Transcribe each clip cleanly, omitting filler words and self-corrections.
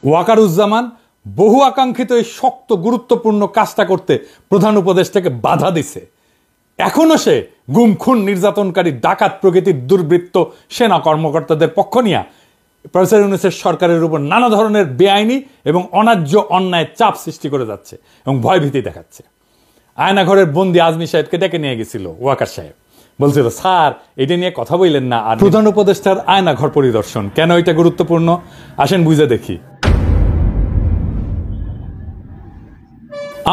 ওয়াকারুজ্জামান বহু আকাঙ্ক্ষিত এই শক্ত গুরুত্বপূর্ণ কাজটা করতে প্রধান উপদেষ্টাকে বাধা দিছে। এখনো সে গুম খুন নির্যাতনকারী ডাকাত প্রকৃতির দুর্বৃত্ত সেনা কর্মকর্তাদের পক্ষ নিয়ে প্রফেসর ইউনূসের সরকারের উপর নানা ধরনের বেআইনি এবং অন্যায্য অন্যায় চাপ সৃষ্টি করে যাচ্ছে এবং ভয়ভীতি দেখাচ্ছে। আয়নাঘরের বন্দি আজমি সাহেবকে ডেকে নিয়ে গেছিল ওয়াকার সাহেব, বলছিল স্যার এটা নিয়ে কথা বললেন না। আর প্রধান উপদেষ্টার আয়নাঘর পরিদর্শন কেন এটা গুরুত্বপূর্ণ আসেন বুঝে দেখি।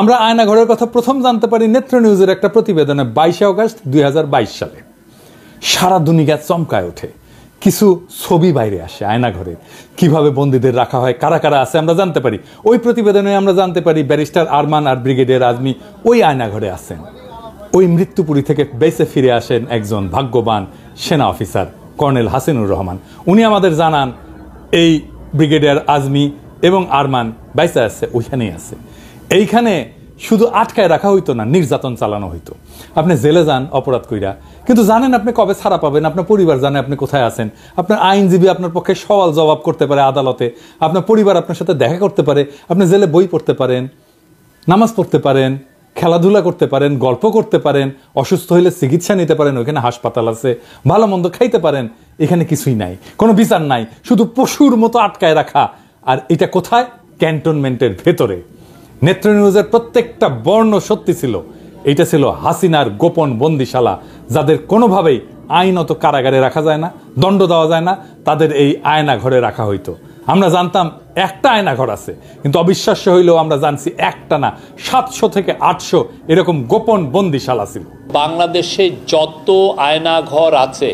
আমরা আয়নাঘরের কথা প্রথম জানতে পারি নেত্র নিউজের একটা প্রতিবেদনে 22 আগস্ট 2022 সালে। সারা দুনিয়া চমকায় ওঠে, কিছু ছবি বাইরে আসে আয়নাঘরে, কিভাবে বন্দীদের রাখা হয়, কারা কারা আছে আমরা জানতে পারি। ওই প্রতিবেদনে আমরা জানতে পারি ব্যারিস্টার আরমান আর ব্রিগেডিয়ার আজমি ওই আয়নাঘরে আছেন। ওই মৃত্যুপুরী থেকে বেঁচে ফিরে আসেন একজন ভাগ্যবান সেনা অফিসার কর্নেল হাসিনুর রহমান। উনি আমাদের জানান এই ব্রিগেডিয়ার আজমি এবং আরমান বেঁচে আছে, ওইখানেই আছে। এইখানে শুধু আটকায় রাখা হইতো না, নির্যাতন চালানো হইতো। আপনি জেলে যান অপরাধ কইরা, কিন্তু জানেন আপনি কবে ছাড়া পাবেন, আপনার পরিবার জানে আপনি কোথায় আছেন, আপনার আইনজীবী আপনার পক্ষে সওয়াল জবাব করতে পারে আদালতে, আপনার পরিবার আপনার সাথে দেখা করতে পারে, আপনি জেলে বই পড়তে পারেন, নামাজ পড়তে পারেন, খেলাধুলা করতে পারেন, গল্প করতে পারেন, অসুস্থ হইলে চিকিৎসা নিতে পারেন, ওইখানে হাসপাতাল আছে, ভালো মন্দ খাইতে পারেন। এখানে কিছুই নাই, কোনো বিচার নাই, শুধু পশুর মতো আটকায় রাখা। আর এটা কোথায়? ক্যান্টনমেন্টের ভেতরে। নেত্র নিউজের প্রত্যেকটা বর্ণ সত্যি ছিল। এটা ছিল হাসিনার গোপন বন্দিশালা, যাদের কোনোভাবেই আইনত কারাগারে রাখা যায় না, দণ্ড দেওয়া যায় না, তাদের এই আয়না ঘরে রাখা হইতো। আমরা জানতাম একটা আয়নাঘর আছে, কিন্তু অবিশ্বাস্য হইলেও আমরা জানছি একটা না 700 থেকে 800 এরকম গোপন বন্দিশালা ছিল। বাংলাদেশে যত আয়নাঘর আছে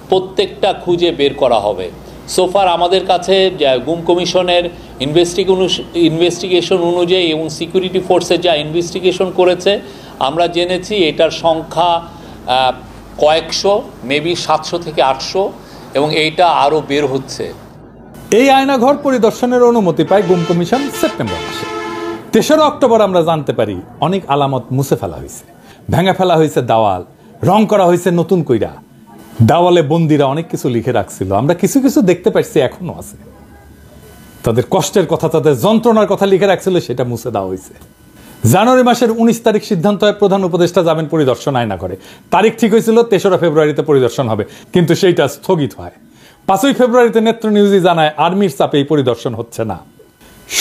প্রত্যেকটা খুঁজে বের করা হবে। সোফার আমাদের কাছে গুম কমিশনের ইনভেস্টিগেশন অনুযায়ী এবং সিকিউরিটি ফোর্সে যা ইনভেস্টিগেশন করেছে আমরা জেনেছি এটার সংখ্যা কয়েকশো, মেবি 700 থেকে 800, এবং এইটা আরও বের হচ্ছে। এই আয়নাঘর পরিদর্শনের অনুমতি পায় গুম কমিশন সেপ্টেম্বর মাসে। 3রা অক্টোবর আমরা জানতে পারি অনেক আলামত মুছে ফেলা হয়েছে, ভেঙে ফেলা হয়েছে দেওয়াল, রং করা হয়েছে নতুন কইরা। দেওয়ালে বন্দিরা অনেক কিছু লিখে রাখছিল, আমরা কিছু কিছু দেখতে পাচ্ছি এখনো আছে। তাদের কষ্টের কথা, তাদের যন্ত্রণার কথা লিখে রাখছিল, সেটা মুছে দেওয়া হয়েছে। জানুয়ারি মাসের 19 তারিখ সিদ্ধান্ত হয় প্রধান উপদেষ্টা যাবেন পরিদর্শন আয়নাঘরে। তারিখ ঠিক হয়েছিল 3রা ফেব্রুয়ারিতে পরিদর্শন হবে, কিন্তু সেইটা স্থগিত হয়। 5ই ফেব্রুয়ারিতে নেত্র নিউজই জানায় আর্মির চাপে এই পরিদর্শন হচ্ছে না।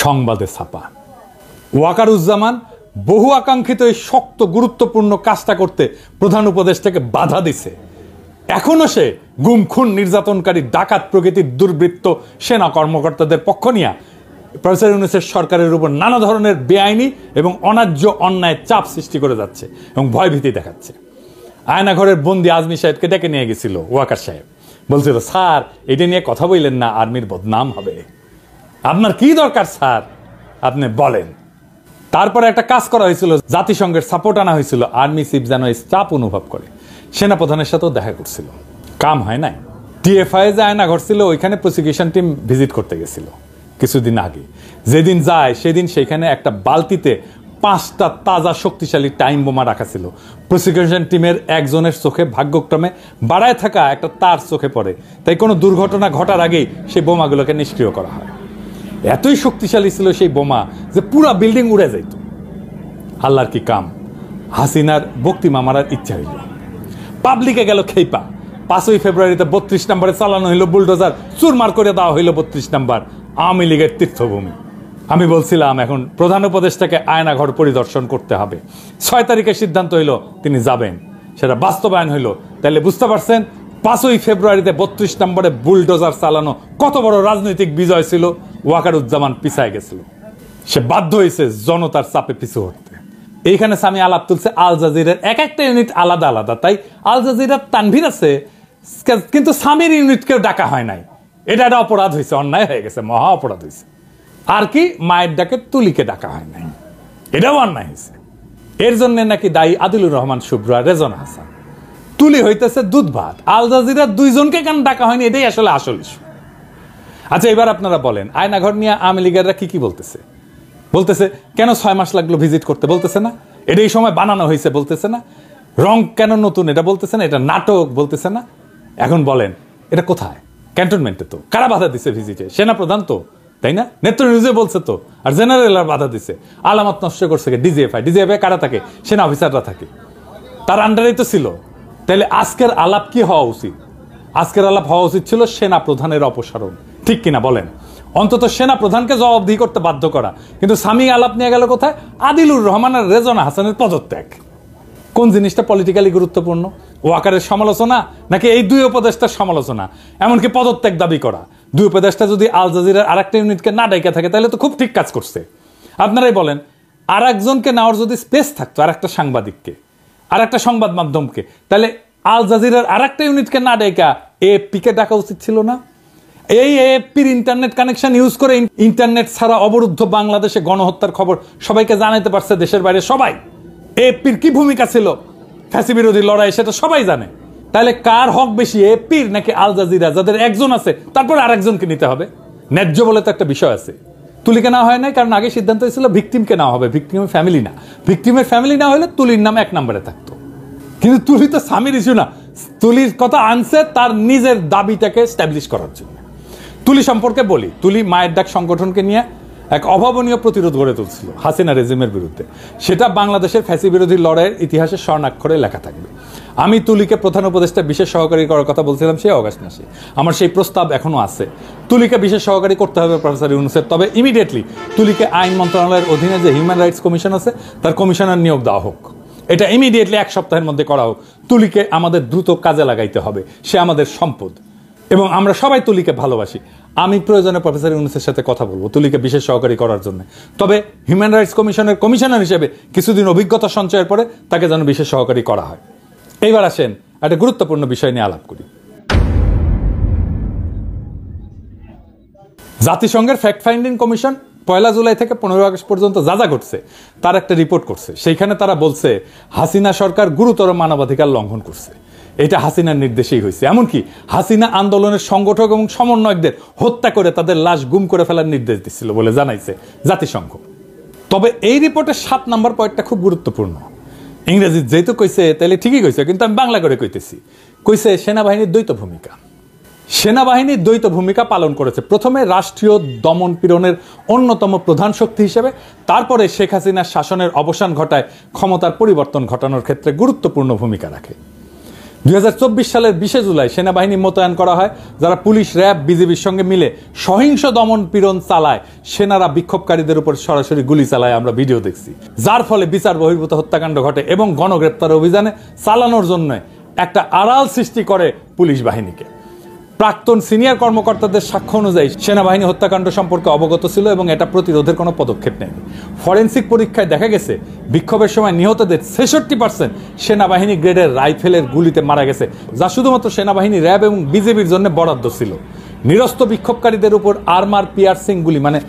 সংবাদে ছাপা ওয়াকারুজ্জামান বহু আকাঙ্ক্ষিত এই শক্ত গুরুত্বপূর্ণ কাজটা করতে প্রধান উপদেষ্টাকে বাধা দিছে। এখনো সে গুম খুন নির্যাতনকারী ডাকাত প্রকৃতির দুর্বৃত্ত সেনা কর্মকর্তাদের পক্ষ নিয়ে প্রফেসর ইউনূসের সরকারের উপর নানা ধরনের বেআইনি এবং অন্যায্য অন্যায় চাপ সৃষ্টি করে যাচ্ছে এবং ভয়ভীতি দেখাচ্ছে। আয়নাঘরের বন্দি আজমি সাহেবকে ডেকে নিয়ে গেছিল ওয়াকার সাহেব, বলছিল স্যার এটা নিয়ে কথা বললেন না, আর্মির বদনাম হবে। আপনার কি দরকার স্যার, আপনি বলেন। তারপরে একটা কাজ করা হয়েছিল, জাতিসংঘের সাপোর্ট আনা হয়েছিল, আর্মি চিফ যেন এই চাপ অনুভব করে সেনাপ্রধানের সাথেও দেখা করছিল, কাম হয় নাই। টিএফআই যে আয়নাঘর ছিল ওইখানে প্রসিকিউশন টিম ভিজিট করতে গেছিল কিছুদিন আগে। যেদিন যায় সেদিন সেখানে একটা বালতিতে 5টা তাজা শক্তিশালী টাইম বোমা রাখা ছিল। প্রসিকিউশন টিমের একজনের চোখে ভাগ্যক্রমে বাড়ায় থাকা একটা তার চোখে পড়ে, তাই কোনো দুর্ঘটনা ঘটার আগেই সেই বোমাগুলোকে নিষ্ক্রিয় করা হয়। এতই শক্তিশালী ছিল সেই বোমা যে পুরো বিল্ডিং উড়ে যাইত। আল্লাহর কি কাম, হাসিনার বক্তিমা মারার ইচ্ছা হইল, পাবলিকে গেল খেইপা। 5ই ফেব্রুয়ারিতে 32 নম্বরে চালানো হইল বুলডোজার, চুরমার করে দেওয়া হইল 32 নম্বর আওয়ামী লীগের তীর্থভূমি। আমি বলছিলাম এখন প্রধান উপদেষ্টাকে আয়নাঘর পরিদর্শন করতে হবে। 6 তারিখে সিদ্ধান্ত হইল তিনি যাবেন, সেটা বাস্তবায়ন হইল। তাহলে বুঝতে পারছেন 5ই ফেব্রুয়ারিতে 32 নম্বরে বুলডোজার চালানো কত বড় রাজনৈতিক বিজয় ছিল। ওয়াকারুজ্জামান পিছায় গেছিল, সে বাধ্য হয়েছে জনতার চাপে পিছু হটতে। এইখানে সামি আলাপ তুলছে আল জাজিরার এক একটা ইউনিট আলাদা আলাদা, তাই আল জাজিরার তানভীর আছে, কিন্তু সামির ইউনিটকেও ডাকা হয় নাই। এটা একটা অপরাধ হয়েছে, অন্যায় হয়ে গেছে, মহা অপরাধ হয়েছে। আর কি মায়ের ডাকে তুলিকে ডাকা হয় নাই, এটাও অন্যায় হয়েছে। এর জন্য নাকি দায়ী আদিলুর রহমান শুভ্র আর রেজওয়ানা হাসান। তুলি হইতেছে দুধ ভাত, আল জাজিরার 2জনকে কেন ডাকা হয়নি, এটাই আসলে আসল ইস্যু। আচ্ছা এবার আপনারা বলেন আয়নাঘর নিয়ে আওয়ামী লীগেররা কি বলতেছে? বলতেছে কেন 6 মাস লাগলো ভিজিট করতে, বলতেছে না এটা এই সময় বানানো হয়েছে, বলতেছে না রং কেন নতুন, এটা বলতেছে না এটা নাটক, বলতেছে না। এখন বলেন এটা কোথায়? ক্যান্টনমেন্টে তো। কারা বাধা দিছে ভিজিটে? সেনাপ্রধান তো। তাই না? নেত্র নিউজে বলছে তো। আর জেনারেল আর বাধা দিছে, আলামত নষ্ট করছে ডিজিএফআই কারা থাকে? সেনা অফিসাররা থাকে, তার আন্ডারেই তো ছিল। তাহলে আজকের আলাপ কি হওয়া উচিত? আজকের আলাপ হওয়া উচিত ছিল সেনা প্রধানের অপসারণ, ঠিক কিনা বলেন? অন্তত সেনা প্রধানকে জবাবদিহি করতে বাধ্য করা। কিন্তু সামি আলাপ নিয়ে গেল কোথায়? আদিলুর রহমান আর রেজওয়ানা হাসানের পদত্যাগ। কোন জিনিসটা পলিটিক্যালি গুরুত্বপূর্ণ? ওয়াকারের সমালোচনা নাকি এই দুই উপদেষ্টার সমালোচনা? এমনকি পদত্যাগ দাবি করা। দুই উপদেষ্টা যদি আল জাজিরার আরেকটা ইউনিটকে না ডাইকা থাকে তাহলে তো খুব ঠিক কাজ করছে। আপনারাই বলেন, আর একজনকে নেওয়ার যদি স্পেস থাকতো, আর একটা সাংবাদিককে, আর একটা সংবাদ মাধ্যমকে, তাহলে আল জাজিরার আরেকটা ইউনিটকে না ডাইকা এএফপিকে ডাকা উচিত ছিল না? এই এএফপির ইন্টারনেট কানেকশন ইউজ করে ইন্টারনেট ছাড়া অবরুদ্ধ বাংলাদেশে গণহত্যার খবর সবাইকে জানাতে পারছে দেশের বাইরে সবাই। এএফপির কি ভূমিকা ছিল ফ্যাসি বিরোধী লড়াই সেটা সবাই জানে। তাহলে কার হক বেশি, এএফপির নাকি আল জাজিরা, যাদের একজন আছে তারপর আরেকজনকে নিতে হবে? ন্যায্য বলে তো একটা বিষয় আছে। তুলিকে নেওয়া হয় নাই কারণ আগে সিদ্ধান্ত হয়েছিল ভিকটিমকে নেওয়া হবে, ভিকটিমের ফ্যামিলি না। ভিকটিমের ফ্যামিলি না হলে তুলির নাম এক নম্বরে থাকতো। কিন্তু তুলি তো স্বামীর ইস্যু না, তুলির কথা আনছে তার নিজের দাবিটাকে স্ট্যাবলিশ করার জন্য। তুলি সম্পর্কে বলি, তুলি মায়ের ডাক সংগঠনকে নিয়ে এক অভাবনীয় প্রতিরোধ গড়ে তুলছিল হাসিনা রেজিমের বিরুদ্ধে। সেটা বাংলাদেশের ফ্যাসি বিরোধী লড়াইয়ের ইতিহাসে স্বর্ণাক্ষরে লেখা থাকবে। আমি তুলিকে প্রধান উপদেষ্টা বিশেষ সহকারী করার কথা বলছিলাম সেই অগাস্ট মাসে। আমার সেই প্রস্তাব এখনো আছে, তুলিকে বিশেষ সহকারী করতে হবে প্রফেসর ইউনূসের। তবে ইমিডিয়েটলি তুলিকে আইন মন্ত্রণালয়ের অধীনে যে হিউম্যান রাইটস কমিশন আছে তার কমিশনার নিয়োগ দেওয়া হোক। এটা ইমিডিয়েটলি 1 সপ্তাহের মধ্যে করা হোক। তুলিকে আমাদের দ্রুত কাজে লাগাইতে হবে, সে আমাদের সম্পদ এবং আমরা সবাই তুলিকে ভালোবাসি। আমি প্রয়োজনে প্রফেসর ইউনূসের সাথে কথা বলবো তুলিকে বিশেষ সহকারী করার জন্য। তবে হিউম্যান রাইটস কমিশনের কমিশনার হিসেবে কিছুদিন অভিজ্ঞতা সঞ্চয়ের পরে তাকে যেন বিশেষ সহকারী করা হয়। এইবার আসেন একটা গুরুত্বপূর্ণ বিষয় নিয়ে আলাপ করি। জাতিসংঘের ফ্যাক্ট ফাইন্ডিং কমিশন 1 জুলাই থেকে 15 আগস্ট পর্যন্ত যা যা ঘটছে তার একটা রিপোর্ট করছে। সেইখানে তারা বলছে হাসিনা সরকার গুরুতর মানবাধিকার লঙ্ঘন করছে। এটা হাসিনার নির্দেশেই হয়েছে। এমনকি হাসিনা আন্দোলনের সংগঠক এবং সমন্বয়কদের হত্যা করে তাদের লাশ গুম করে ফেলার নির্দেশ দিচ্ছিল বলে জানাইছে জাতিসংঘ। তবে এই রিপোর্টের 7 নম্বর পয়েন্টটা খুব গুরুত্বপূর্ণ। ইংরেজি যেহেতু কইছে তাহলে ঠিকই কইছে, কিন্তু আমি বাংলা করে কইতেছি। কইছে সেনাবাহিনীর দ্বৈত ভূমিকা। সেনাবাহিনী দ্বৈত ভূমিকা পালন করেছে। প্রথমে রাষ্ট্রীয় দমন পীড়নের অন্যতম প্রধান শক্তি হিসেবে, তারপরে শেখ হাসিনার শাসনের অবসান ঘটায় ক্ষমতার পরিবর্তন ঘটানোর ক্ষেত্রে গুরুত্বপূর্ণ ভূমিকা রাখে। 2024 সালের 20 জুলাই সেনাবাহিনী মোতায়েন করা হয়, যারা পুলিশ, র্যাব, বিজিবির সঙ্গে মিলে সহিংস দমন পীড়ন চালায়। সেনারা বিক্ষোভকারীদের উপর সরাসরি গুলি চালায়, আমরা ভিডিও দেখছি, যার ফলে বিচার বহির্ভূত হত্যাকাণ্ড ঘটে এবং গণগ্রেপ্তার অভিযানে চালানোর জন্য একটা আড়াল সৃষ্টি করে পুলিশ বাহিনীকে। প্রাক্তন সিনিয়র কর্মকর্তাদের সাক্ষ্য অনুযায়ী সেনাবাহিনী হত্যাকাণ্ড সম্পর্কে অবগত ছিল এবং এটা প্রতিরোধের কোনো পদক্ষেপ নেয়নি। ফরেনসিক পরীক্ষায় দেখা গেছে বিক্ষোভের সময় নিহতদের 66% সেনাবাহিনী গ্রেডের রাইফেলের গুলিতে মারা গেছে, যা শুধুমাত্র সেনাবাহিনী, র্যাব এবং বিজেপির জন্য বরাদ্দ ছিল। নিরস্ত বিক্ষোভকারীদের উপর আর্মার পিয়ার্সিং গুলি, মানে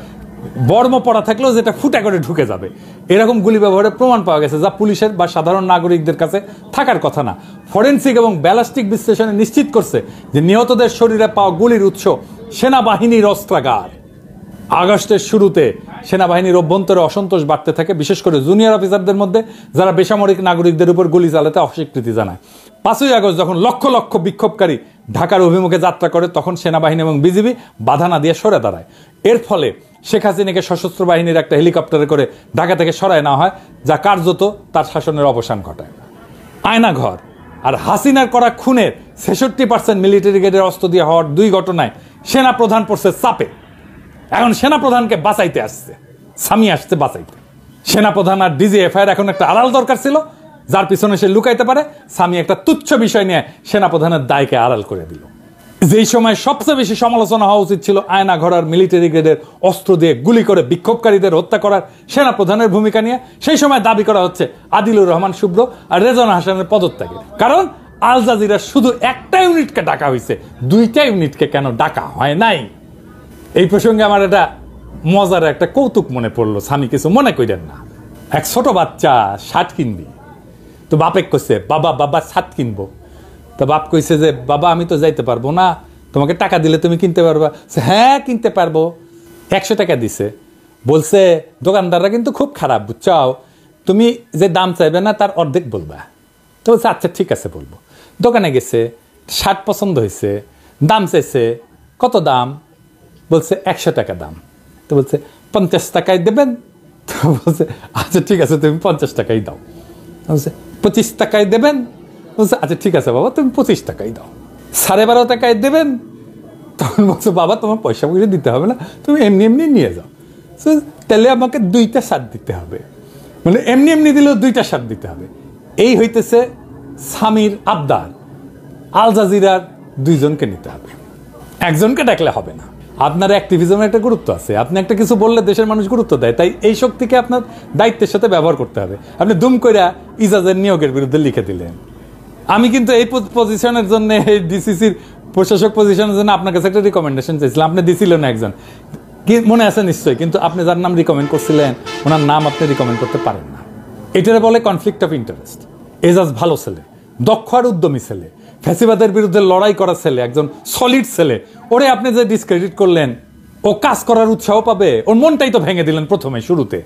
বর্ম পড়া থাকলেও যেটা ফুটা করে ঢুকে যাবে, এরকম গুলি ব্যবহারের প্রমাণ পাওয়া গেছে, যা পুলিশের বা সাধারণ নাগরিকদের কাছে থাকার কথা না। ফরেনসিক এবং ব্যালিস্টিক বিশ্লেষণে নিশ্চিত করছে যে নিহতদের শরীরে পাওয়া গুলির উৎস সেনাবাহিনীর অস্ত্রাগার। আগস্টের শুরুতে সেনাবাহিনীর অভ্যন্তরে অসন্তোষ বাড়তে থাকে, বিশেষ করে জুনিয়র অফিসারদের মধ্যে, যারা বেসামরিক নাগরিকদের উপর গুলি চালাতে অস্বীকৃতি জানায়। 5ই আগস্ট যখন লক্ষ লক্ষ বিক্ষোভকারী ঢাকার অভিমুখে যাত্রা করে, তখন সেনাবাহিনী এবং বিজিবি বাধা না দিয়ে সরে দাঁড়ায়। এর ফলে শেখ হাসিনাকে সশস্ত্র বাহিনীর একটা হেলিকপ্টারে করে ঢাকা থেকে সরায় নেওয়া হয়, যা কার্যত তার শাসনের অবসান ঘটায়। আয়নাঘর আর হাসিনার করা খুনের 66% মিলিটারি গ্রেডের অস্ত্র দিয়ে হওয়ার 2 ঘটনায় সেনা প্রধান পড়ছে চাপে। এখন সেনা প্রধানকে বাঁচাইতে আসছে, স্বামী আসছে বাঁচাইতে। সেনা প্রধান আর ডিজিএফআইয়ের এখন একটা আড়াল দরকার ছিল, যার পিছনে সে লুকাইতে পারে। স্বামী একটা তুচ্ছ বিষয় নিয়ে সেনা প্রধানের দায়কে আড়াল করে দিল। যেই সময় সবচেয়ে বেশি সমালোচনা হওয়া উচিত ছিল আয়নাঘর আর মিলিটারি গ্রেডের অস্ত্র দিয়ে গুলি করে বিক্ষোভকারীদের হত্যা করার সেনা প্রধানের ভূমিকা নিয়ে, সেই সময় দাবি করা হচ্ছে আদিলুর রহমান শুভ্র আর রেজওয়ানা হাসানের পদত্যাগের। কারণ আল জাজিরার শুধু একটা ইউনিটকে ডাকা হয়েছে, 2টা ইউনিটকে কেন ডাকা হয় নাই? এই প্রসঙ্গে আমার একটা মজার একটা কৌতুক মনে পড়লো, স্বামী কিছু মনে করেন না। এক ছোট বাচ্চা শার্ট কিনবি, তো বাপে কইছে বাবা বাবা শার্ট কিনবো। তো বাপ কইছে যে বাবা আমি তো যাইতে পারবো না, তোমাকে টাকা দিলে তুমি কিনতে পারবা। হ্যাঁ কিনতে পারবো। 100 টাকা দিছে, বলছে দোকানদাররা কিন্তু খুব খারাপ বুঝছাও, তুমি যে দাম চাইবে না তার অর্ধেক বলবা। তো বলছে আচ্ছা ঠিক আছে বলবো। দোকানে গেছে, শার্ট পছন্দ হয়েছে, দাম চাইছে, কত দাম? বলছে 100 টাকা দাম। তো বলছে 50 টাকায় দেবেন? তো বলছে আচ্ছা ঠিক আছে তুমি 50 টাকাই দাও। বলছে 25 টাকায় দেবেন? বলছে আচ্ছা ঠিক আছে বাবা তুমি 25 টাকাই দাও। 12.5 টাকায় দেবেন? তখন বলছে বাবা তোমার পয়সা পয়সা দিতে হবে না, তুমি এমনি এমনি নিয়ে যাও। তাহলে আমাকে 2টা শার্ট দিতে হবে, মানে এমনি এমনি দিলেও 2টা শার্ট দিতে হবে। এই হইতেছে স্বামীর আবদার। আল জাজিরার 2 জনকে নিতে হবে, একজনকে ডাকলে হবে না। আপনার অ্যাক্টিভিজমের একটা গুরুত্ব আছে, আপনি একটা কিছু বললে দেশের মানুষ গুরুত্ব দেয়, তাই এই শক্তিকে আপনার দায়িত্বের সাথে ব্যবহার করতে হবে। আপনি দুম কইরা ইজাজের নিয়োগের বিরুদ্ধে লিখে দিলেন। আমি কিন্তু এই পজিশনের জন্য, এই ডিসিসির প্রশাসক পজিশনের জন্য আপনার কাছে একটা রিকমেন্ডেশন চাইছিলাম, আপনি দিছিলেন না একজন, কি মনে আছে নিশ্চয়ই, কিন্তু আপনি যার নাম রিকমেন্ড করছিলেন ওনার নাম আপনি রিকমেন্ড করতে পারেন না। এটারে বলে কনফ্লিক্ট অফ ইন্টারেস্ট। এজাজ ভালো ছেলে, দক্ষ আর উদ্যমী ছেলে, ফ্যাসিবাদের বিরুদ্ধে লড়াই করা ছেলে, একজন সলিড ছেলে, ওরে আপনি যে ডিসক্রেডিট করলেন, ও কাজ করার উৎসাহ পাবে? ওর মনটাই তো ভেঙে দিলেন প্রথমে শুরুতে।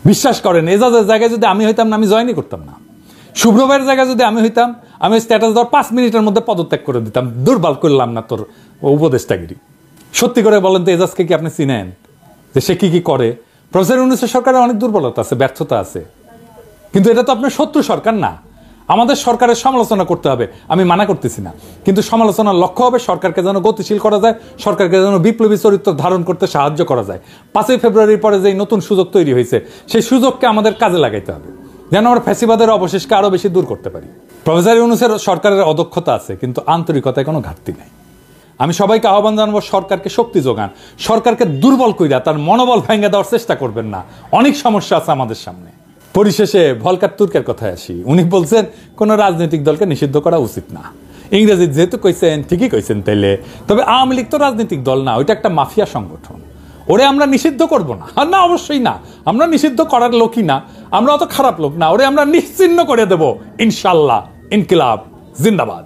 বিশ্বাস করেন এজাজের জায়গায় যদি আমি হইতাম না, আমি জয়েনই করতাম না। শুভ্রভাইয়ের জায়গায় যদি আমি হইতাম, আমি স্ট্যাটাস দেওয়ার 5 মিনিটের মধ্যে পদত্যাগ করে দিতাম। দুর্বল করলাম না তোর উপদেষ্টাগিরি। সত্যি করে বলেন তো এজাজকে কি আপনি চিনেন, যে সে কি কি করে? প্রফেসর ইউনূসের সরকারের অনেক দুর্বলতা আছে, ব্যর্থতা আছে, কিন্তু এটা তো আপনার শত্রু সরকার না। আমাদের সরকারের সমালোচনা করতে হবে, আমি মানা করতেছি না, কিন্তু সমালোচনার লক্ষ্য হবে সরকারকে যেন গতিশীল করা যায়, সরকারকে যেন বিপ্লবী চরিত্র ধারণ করতে সাহায্য করা যায়। 5ই ফেব্রুয়ারির পরে যে নতুন সুযোগ তৈরি হয়েছে, সেই সুযোগকে আমাদের কাজে লাগাইতে হবে, যেন আমরা ফ্যাসিবাদের অবশেষকে আরো বেশি দূর করতে পারি। প্রফেসর ইউনূসের সরকারের অদক্ষতা আছে, কিন্তু আন্তরিকতায় কোনো ঘাটতি নাই। আমি সবাইকে আহ্বান জানাবো, সরকারকে শক্তি যোগান, সরকারকে দুর্বল কইরা তার মনোবল ভেঙে দেওয়ার চেষ্টা করবেন না। অনেক সমস্যা আছে আমাদের সামনে। পরিশেষে ভলকার তুর্কের কথায় আসি। উনি বলছেন কোন রাজনৈতিক দলকে নিষিদ্ধ করা উচিত না। ইংরেজি যেহেতু কইছেন, ঠিকই কইছেন তাইলে। তবে আওয়ামী লীগ তো রাজনৈতিক দল না, ওইটা একটা মাফিয়া সংগঠন। ওরে আমরা নিষিদ্ধ করব না, আর না অবশ্যই না, আমরা নিষিদ্ধ করার লোকই না, আমরা অত খারাপ লোক না। ওরে আমরা নিশ্চিহ্ন করে দেব ইনশাল্লাহ। ইনকিলাব জিন্দাবাদ।